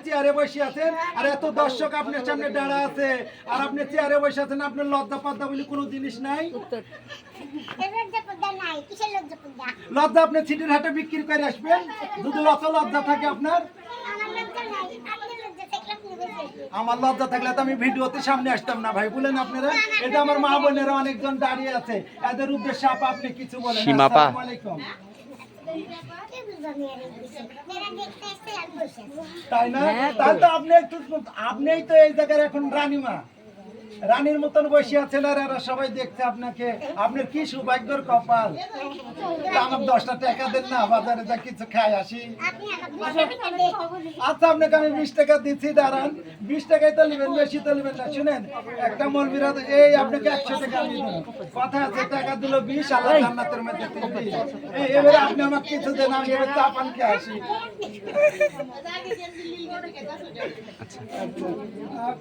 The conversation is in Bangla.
চেয়ারে বসে আছেন আর এত দর্শক আপনার সামনে দাঁড়া আছে আর আপনি চেয়ারে বসে আছেন, আপনার লজ্জা পাদ্দা বলে কোনো জিনিস নাই? লজ্জা আপনি ছিটির হাটে বিক্রি করে আসবেন যদি অত লজ্জা থাকে আপনার? আমার লজ্জা থাকলে তো আমি ভিডিওতে সামনে আসতাম না ভাই, বলেন আপনারা। এটা আমার মা বোনেরা অনেকজন দাঁড়িয়ে আছে, এদের উদ্দেশ্যে আপনি কিছু বলেন। আসসালামু আলাইকুম। তাই না? তাহলে তো আপনিই তো এই জায়গার এখন রানীমা, রানীর মতন বসে আছেন আর এরা সবাই দেখছে আপনাকে। আপনার কি সৌভাগ্যের কপাল। আমার 10টা টাকা দেন না, বাজারে যা কিছু খাই আসি। আচ্ছা আপনাকে আমি 20 টাকা দিচ্ছি, দাঁড়ান। 20 টাকায় তো নেবেন, বেশি তো নেবেন না। শুনেন, একটা মলবিরা এই আপনাকে 100 টাকা দিয়ে দেবেন। কথা আছে, টাকা দিল 20, আল্লাহ জান্নাতের মধ্যে 30। এবারে আপনি আমাকে কিছু দেন, আমি এবার চা পান খেয়ে আসি।